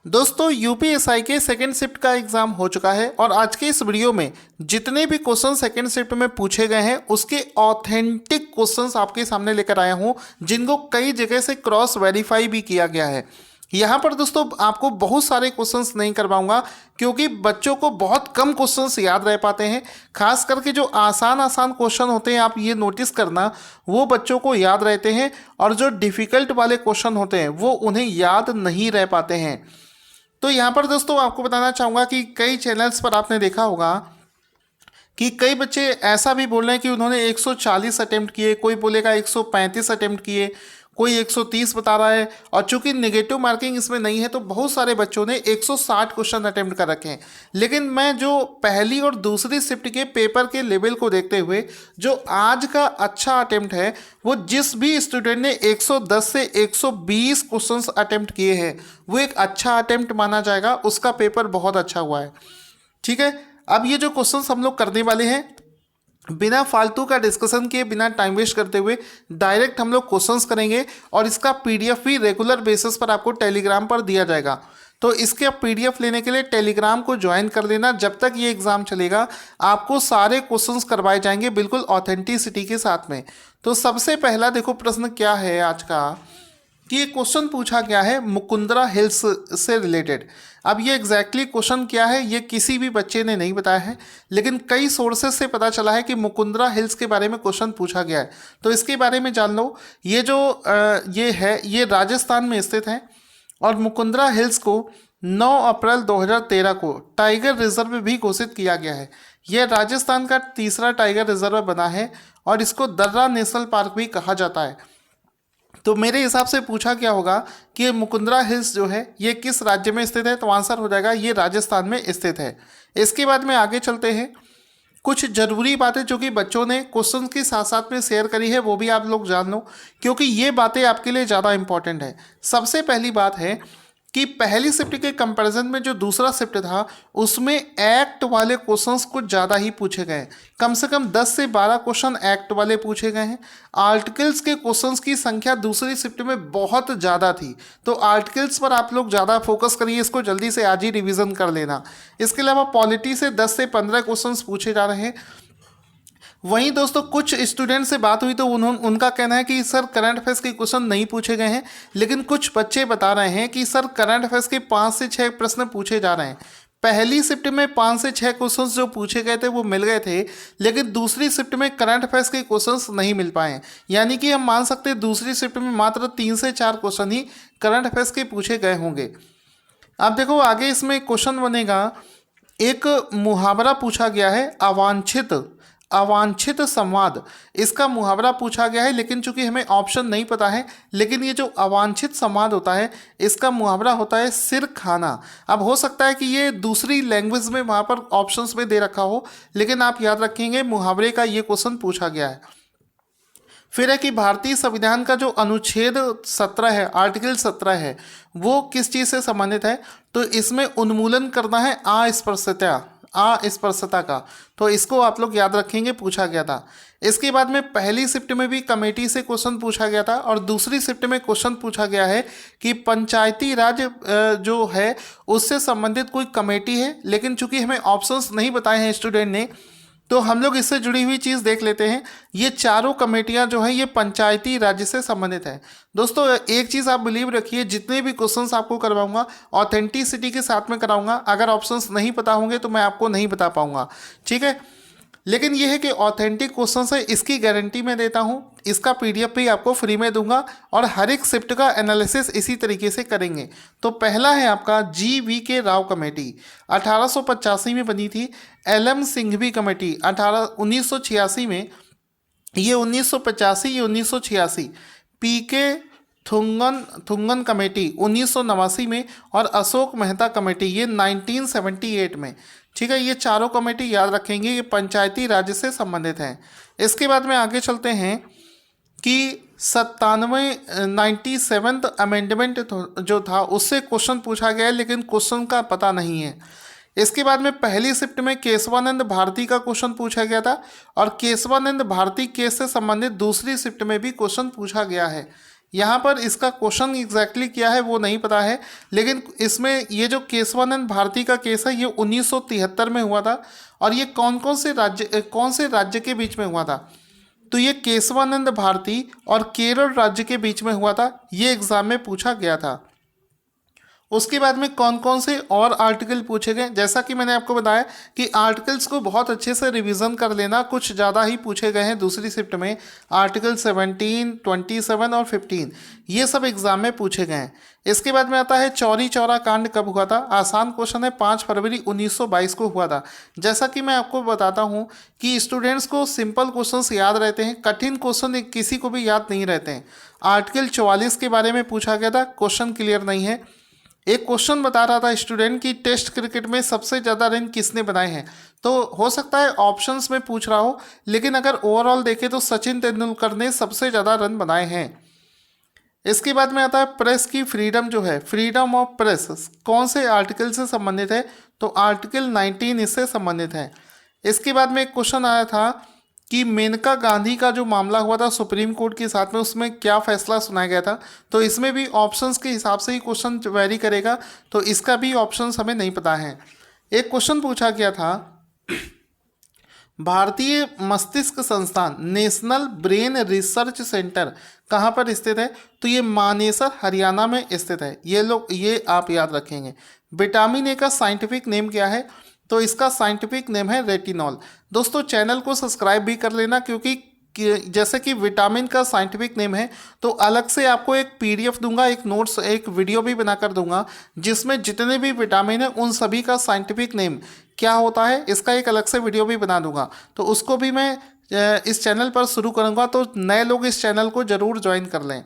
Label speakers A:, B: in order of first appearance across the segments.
A: दोस्तों यूपीएसआई के second shift का एग्जाम हो चुका है और आज के इस वीडियो में जितने भी क्वेश्चन सेकेंड शिफ्ट में पूछे गए हैं उसके ऑथेंटिक क्वेश्चंस आपके सामने लेकर आया हूं, जिनको कई जगह से क्रॉस वेरीफाई भी किया गया है। यहाँ पर दोस्तों आपको बहुत सारे क्वेश्चंस नहीं करवाऊंगा क्योंकि बच्चों को बहुत कम क्वेश्चंस याद रह पाते हैं। खास करके जो आसान आसान क्वेश्चन होते हैं, आप ये नोटिस करना, वो बच्चों को याद रहते हैं और जो डिफ़िकल्ट वाले क्वेश्चन होते हैं वो उन्हें याद नहीं रह पाते हैं। तो यहाँ पर दोस्तों आपको बताना चाहूँगा कि कई चैनल्स पर आपने देखा होगा कि कई बच्चे ऐसा भी बोल रहे हैं कि उन्होंने 140 अटेम्प्ट किए, कोई बोलेगा 135 अटेम्प्ट किए, कोई 130 बता रहा है। और चूंकि नेगेटिव मार्किंग इसमें नहीं है तो बहुत सारे बच्चों ने 160 क्वेश्चन अटेम्प्ट कर रखे हैं। लेकिन मैं जो पहली और दूसरी शिफ्ट के पेपर के लेवल को देखते हुए जो आज का अच्छा अटेम्प्ट है, वो जिस भी स्टूडेंट ने 110 से 120 क्वेश्चंस अटेम्प्ट किए हैं वो एक अच्छा अटेम्प्ट माना जाएगा, उसका पेपर बहुत अच्छा हुआ है। ठीक है, अब ये जो क्वेश्चंस हम लोग करने वाले हैं, बिना फालतू का डिस्कशन किए, बिना टाइम वेस्ट करते हुए डायरेक्ट हम लोग क्वेश्चंस करेंगे और इसका पीडीएफ भी रेगुलर बेसिस पर आपको टेलीग्राम पर दिया जाएगा। तो इसके पीडीएफ लेने के लिए टेलीग्राम को ज्वाइन कर लेना। जब तक ये एग्ज़ाम चलेगा आपको सारे क्वेश्चंस करवाए जाएंगे बिल्कुल ऑथेंटिसिटी के साथ में। तो सबसे पहला देखो प्रश्न क्या है आज का, कि ये क्वेश्चन पूछा गया है मुकुंदरा हिल्स से रिलेटेड। अब ये एग्जैक्टली क्वेश्चन क्या है ये किसी भी बच्चे ने नहीं बताया है, लेकिन कई सोर्सेज से पता चला है कि मुकुंदरा हिल्स के बारे में क्वेश्चन पूछा गया है। तो इसके बारे में जान लो। ये जो ये है, ये राजस्थान में स्थित है और मुकुंदरा हिल्स को 9 अप्रैल 2013 को टाइगर रिजर्व भी घोषित किया गया है। यह राजस्थान का तीसरा टाइगर रिजर्व बना है और इसको दर्रा नेशनल पार्क भी कहा जाता है। तो मेरे हिसाब से पूछा क्या होगा कि मुकुंदरा हिल्स जो है ये किस राज्य में स्थित है, तो आंसर हो जाएगा ये राजस्थान में स्थित है। इसके बाद में आगे चलते हैं। कुछ जरूरी बातें जो कि बच्चों ने क्वेश्चन के साथ साथ में शेयर करी है वो भी आप लोग जान लो, क्योंकि ये बातें आपके लिए ज़्यादा इंपॉर्टेंट है। सबसे पहली बात है कि पहली शिफ्ट के कंपैरिजन में जो दूसरा शिफ्ट था उसमें एक्ट वाले क्वेश्चंस कुछ ज़्यादा ही पूछे गए हैं। कम से कम 10 से 12 क्वेश्चन एक्ट वाले पूछे गए हैं। आर्टिकल्स के क्वेश्चंस की संख्या दूसरी शिफ्ट में बहुत ज़्यादा थी, तो आर्टिकल्स पर आप लोग ज़्यादा फोकस करिए, इसको जल्दी से आज ही रिविज़न कर लेना। इसके अलावा पॉलिटी से 10 से 15 क्वेश्चन पूछे जा रहे हैं। वहीं दोस्तों कुछ स्टूडेंट से बात हुई तो उनका कहना है कि सर करंट अफेयर्स के क्वेश्चन नहीं पूछे गए हैं, लेकिन कुछ बच्चे बता रहे हैं कि सर करंट अफेयर्स के 5 से 6 प्रश्न पूछे जा रहे हैं। पहली शिफ्ट में 5 से 6 क्वेश्चंस जो पूछे गए थे वो मिल गए थे, लेकिन दूसरी शिफ्ट में करंट अफेयर्स के क्वेश्चंस नहीं मिल पाए। यानी कि हम मान सकते हैं दूसरी शिफ्ट में मात्र 3 से 4 क्वेश्चन ही करंट अफेयर्स के पूछे गए होंगे। अब देखो आगे इसमें क्वेश्चन बनेगा, एक मुहावरा पूछा गया है अवांछित अवांछित संवाद, इसका मुहावरा पूछा गया है, लेकिन चूंकि हमें ऑप्शन नहीं पता है, लेकिन ये जो अवांछित संवाद होता है इसका मुहावरा होता है सिर खाना। अब हो सकता है कि ये दूसरी लैंग्वेज में वहाँ पर ऑप्शंस में दे रखा हो, लेकिन आप याद रखेंगे मुहावरे का ये क्वेश्चन पूछा गया है। फिर है कि भारतीय संविधान का जो अनुच्छेद 17 है, आर्टिकल 17 है, वो किस चीज़ से संबंधित है, तो इसमें उन्मूलन करना है अस्पृश्यता का। तो इसको आप लोग याद रखेंगे, पूछा गया था। इसके बाद में पहली शिफ्ट में भी कमेटी से क्वेश्चन पूछा गया था और दूसरी शिफ्ट में क्वेश्चन पूछा गया है कि पंचायती राज जो है उससे संबंधित कोई कमेटी है, लेकिन चूंकि हमें ऑप्शंस नहीं बताए हैं स्टूडेंट ने, तो हम लोग इससे जुड़ी हुई चीज़ देख लेते हैं। ये चारों कमेटियां जो है ये पंचायती राज्य से संबंधित है। दोस्तों एक चीज़ आप बिलीव रखिए, जितने भी क्वेश्चंस आपको करवाऊंगा ऑथेंटिसिटी के साथ में कराऊंगा। अगर ऑप्शंस नहीं पता होंगे तो मैं आपको नहीं बता पाऊंगा, ठीक है। लेकिन यह है कि ऑथेंटिक क्वेश्चंस है, इसकी गारंटी मैं देता हूं। इसका पीडीएफ भी आपको फ्री में दूंगा और हर एक शिफ्ट का एनालिसिस इसी तरीके से करेंगे। तो पहला है आपका GV.K. राव कमेटी, 1885 में बनी थी। LM सिंघवी कमेटी 1986 में, ये 1985, ये 1986। PK थुंगन कमेटी 1989 में और अशोक मेहता कमेटी ये 1978 में, ठीक है। ये चारों कमेटी याद रखेंगे, ये पंचायती राज्य से संबंधित हैं। इसके बाद में आगे चलते हैं कि 97 अमेंडमेंट जो था उससे क्वेश्चन पूछा गया है, लेकिन क्वेश्चन का पता नहीं है। इसके बाद में पहली शिफ्ट में केशवानंद भारती का क्वेश्चन पूछा गया था और केशवानंद भारती केस से संबंधित दूसरी शिफ्ट में भी क्वेश्चन पूछा गया है। यहाँ पर इसका क्वेश्चन एग्जैक्टली क्या है वो नहीं पता है, लेकिन इसमें ये जो केशवानंद भारती का केस है ये 1973 में हुआ था। और ये कौन से राज्य के बीच में हुआ था? तो ये केशवानंद भारती और केरल राज्य के बीच में हुआ था, ये एग्जाम में पूछा गया था। उसके बाद में कौन कौन से और आर्टिकल पूछे गए, जैसा कि मैंने आपको बताया कि आर्टिकल्स को बहुत अच्छे से रिवीजन कर लेना, कुछ ज़्यादा ही पूछे गए हैं दूसरी शिफ्ट में। आर्टिकल 17, 27 और 15 ये सब एग्जाम में पूछे गए हैं। इसके बाद में आता है चौरी चौरा कांड कब हुआ था? आसान क्वेश्चन है, 5 फरवरी 1922 को हुआ था। जैसा कि मैं आपको बताता हूँ कि स्टूडेंट्स को सिंपल क्वेश्चंस याद रहते हैं, कठिन क्वेश्चन किसी को भी याद नहीं रहते हैं। आर्टिकल 44 के बारे में पूछा गया था, क्वेश्चन क्लियर नहीं है। एक क्वेश्चन बता रहा था स्टूडेंट की टेस्ट क्रिकेट में सबसे ज़्यादा रन किसने बनाए हैं, तो हो सकता है ऑप्शंस में पूछ रहा हो, लेकिन अगर ओवरऑल देखें तो सचिन तेंदुलकर ने सबसे ज़्यादा रन बनाए हैं। इसके बाद में आता है प्रेस की फ्रीडम जो है, फ्रीडम ऑफ प्रेस कौन से आर्टिकल से संबंधित है? तो आर्टिकल 19 इससे संबंधित है। इसके बाद में एक क्वेश्चन आया था कि मेनका गांधी का जो मामला हुआ था सुप्रीम कोर्ट के साथ में, उसमें क्या फैसला सुनाया गया था? तो इसमें भी ऑप्शंस के हिसाब से ही क्वेश्चन वेरी करेगा, तो इसका भी ऑप्शंस हमें नहीं पता है। एक क्वेश्चन पूछा गया था भारतीय मस्तिष्क संस्थान नेशनल ब्रेन रिसर्च सेंटर कहाँ पर स्थित है? तो ये मानेसर हरियाणा में स्थित है। ये आप याद रखेंगे। विटामिन ए का साइंटिफिक नेम क्या है? तो इसका साइंटिफिक नेम है रेटिनॉल। दोस्तों चैनल को सब्सक्राइब भी कर लेना, क्योंकि जैसे कि विटामिन का साइंटिफिक नेम है तो अलग से आपको एक पीडीएफ दूंगा, एक नोट्स, एक वीडियो भी बनाकर दूंगा जिसमें जितने भी विटामिन है उन सभी का साइंटिफिक नेम क्या होता है इसका एक अलग से वीडियो भी बना दूंगा। तो उसको भी मैं इस चैनल पर शुरू करूँगा, तो नए लोग इस चैनल को ज़रूर ज्वाइन कर लें।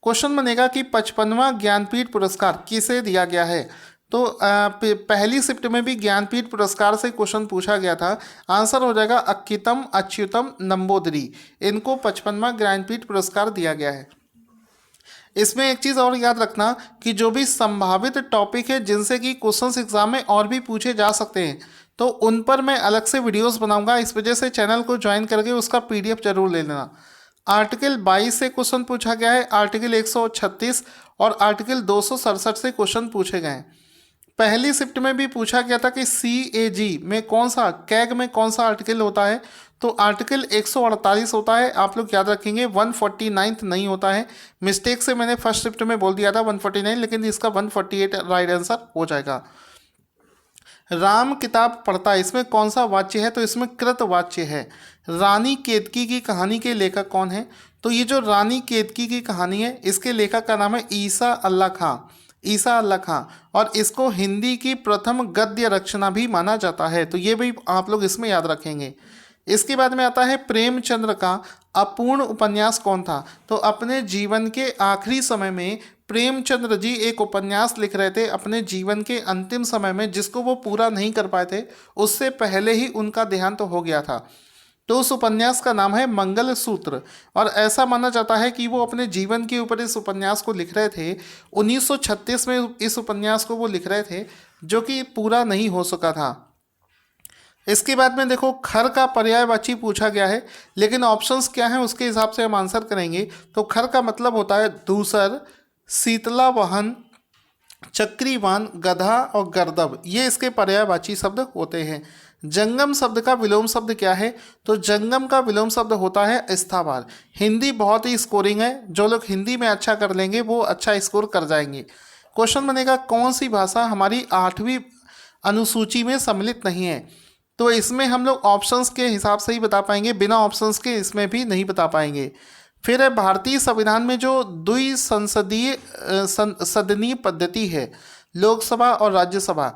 A: क्वेश्चन बनेगा कि 55वां ज्ञानपीठ पुरस्कार किसे दिया गया है? तो पहली शिफ्ट में भी ज्ञानपीठ पुरस्कार से क्वेश्चन पूछा गया था। आंसर हो जाएगा अक्कीतम अच्युतम नंबूदरी, इनको 55वां ज्ञानपीठ पुरस्कार दिया गया है। इसमें एक चीज़ और याद रखना कि जो भी संभावित टॉपिक है जिनसे कि क्वेश्चंस एग्जाम में और भी पूछे जा सकते हैं, तो उन पर मैं अलग से वीडियोस बनाऊंगा। इस वजह से चैनल को ज्वाइन करके उसका पीडीएफ जरूर ले लेना। आर्टिकल 22 से क्वेश्चन पूछा गया है, आर्टिकल 136 और आर्टिकल 267 से क्वेश्चन पूछे गए हैं। पहली शिफ्ट में भी पूछा गया था कि CAG में कैग में कौन सा आर्टिकल होता है? तो आर्टिकल 148 होता है। आप लोग याद रखेंगे 149 नहीं होता है। मिस्टेक से मैंने फर्स्ट शिफ्ट में बोल दिया था 149, लेकिन इसका 148 राइट आंसर हो जाएगा। राम किताब पढ़ता है, इसमें कौन सा वाच्य है? तो इसमें कृत वाच्य है। रानी केतकी की कहानी के लेखक कौन है? तो ये जो रानी केतकी की कहानी है इसके लेखक का नाम है ईसा अल्लाह खां, ईसा अल्लाह खां, और इसको हिंदी की प्रथम गद्य रचना भी माना जाता है। तो ये भी आप लोग इसमें याद रखेंगे। इसके बाद में आता है प्रेमचंद्र का अपूर्ण उपन्यास कौन था? तो अपने जीवन के आखिरी समय में प्रेमचंद्र जी एक उपन्यास लिख रहे थे अपने जीवन के अंतिम समय में, जिसको वो पूरा नहीं कर पाए थे, उससे पहले ही उनका देहांत हो गया था। तो उस उपन्यास का नाम है मंगल सूत्र, और ऐसा माना जाता है कि वो अपने जीवन के ऊपर इस उपन्यास को लिख रहे थे। 1936 में इस उपन्यास को वो लिख रहे थे, जो कि पूरा नहीं हो सका था। इसके बाद में देखो खर का पर्यायवाची पूछा गया है, लेकिन ऑप्शंस क्या हैं उसके हिसाब से हम आंसर करेंगे। तो खर का मतलब होता है दूसर, शीतला वाहन, चक्रीवान, गधा और गर्दभ, ये इसके पर्यायवाची शब्द होते हैं। जंगम शब्द का विलोम शब्द क्या है? तो जंगम का विलोम शब्द होता है स्थावर। हिंदी बहुत ही स्कोरिंग है, जो लोग हिंदी में अच्छा कर लेंगे वो अच्छा स्कोर कर जाएंगे। क्वेश्चन बनेगा कौन सी भाषा हमारी 8वीं अनुसूची में सम्मिलित नहीं है? तो इसमें हम लोग ऑप्शंस के हिसाब से ही बता पाएंगे, बिना ऑप्शंस के इसमें भी नहीं बता पाएंगे। फिर है भारतीय संविधान में जो द्विसंसदीय सदनीय पद्धति है, लोकसभा और राज्यसभा,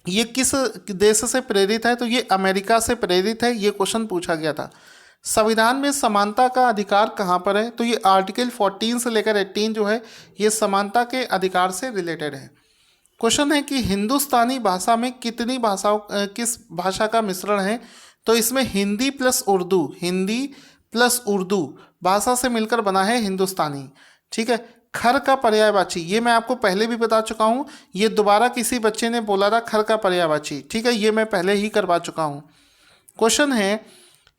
A: ये किस देश से प्रेरित है? तो ये अमेरिका से प्रेरित है। ये क्वेश्चन पूछा गया था। संविधान में समानता का अधिकार कहाँ पर है? तो ये आर्टिकल 14 से लेकर 18 जो है ये समानता के अधिकार से रिलेटेड है। क्वेश्चन है कि हिंदुस्तानी भाषा में किस भाषा का मिश्रण है? तो इसमें हिंदी प्लस उर्दू भाषा से मिलकर बना है हिंदुस्तानी। ठीक है। खर का पर्यायवाची, ये मैं आपको पहले भी बता चुका हूँ, ये दोबारा किसी बच्चे ने बोला था खर का पर्यायवाची। ठीक है, ये मैं पहले ही करवा चुका हूँ। क्वेश्चन है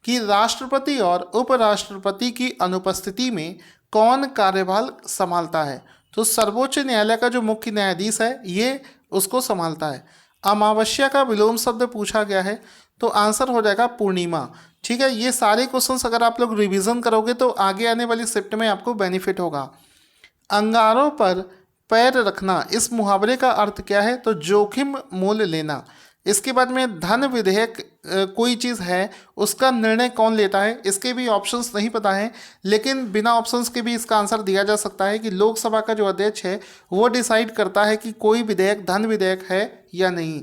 A: कि राष्ट्रपति और उपराष्ट्रपति की अनुपस्थिति में कौन कार्यभार संभालता है? तो सर्वोच्च न्यायालय का जो मुख्य न्यायाधीश है ये उसको संभालता है। अमावस्या का विलोम शब्द पूछा गया है, तो आंसर हो जाएगा पूर्णिमा। ठीक है, ये सारे क्वेश्चंस अगर आप लोग रिवीजन करोगे तो आगे आने वाली शिफ्ट में आपको बेनिफिट होगा। अंगारों पर पैर रखना, इस मुहावरे का अर्थ क्या है? तो जोखिम मोल लेना। इसके बाद में धन विधेयक कोई चीज़ है उसका निर्णय कौन लेता है? इसके भी ऑप्शंस नहीं पता है, लेकिन बिना ऑप्शंस के भी इसका आंसर दिया जा सकता है कि लोकसभा का जो अध्यक्ष है वो डिसाइड करता है कि कोई विधेयक धन विधेयक है या नहीं।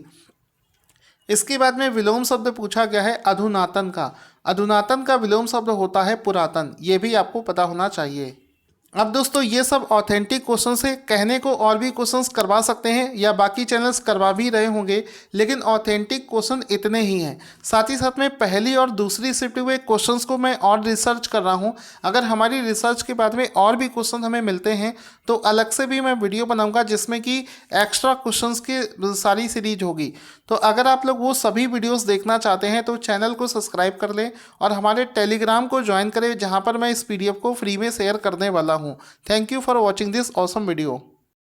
A: इसके बाद में विलोम शब्द पूछा गया है अधुनातन का। अधुनातन का विलोम शब्द होता है पुरातन, ये भी आपको पता होना चाहिए। अब दोस्तों ये सब ऑथेंटिक क्वेश्चन है, कहने को और भी क्वेश्चंस करवा सकते हैं या बाकी चैनल्स करवा भी रहे होंगे, लेकिन ऑथेंटिक क्वेश्चन इतने ही हैं। साथ ही साथ में पहली और दूसरी शिफ्ट हुए क्वेश्चंस को मैं और रिसर्च कर रहा हूं। अगर हमारी रिसर्च के बाद में और भी क्वेश्चन हमें मिलते हैं तो अलग से भी मैं वीडियो बनाऊंगा जिसमें कि एक्स्ट्रा क्वेश्चंस की सारी सीरीज होगी। तो अगर आप लोग वो सभी वीडियोस देखना चाहते हैं तो चैनल को सब्सक्राइब कर लें और हमारे टेलीग्राम को ज्वाइन करें, जहां पर मैं इस PDF को फ्री में शेयर करने वाला हूं। Thank you for watching this awesome video.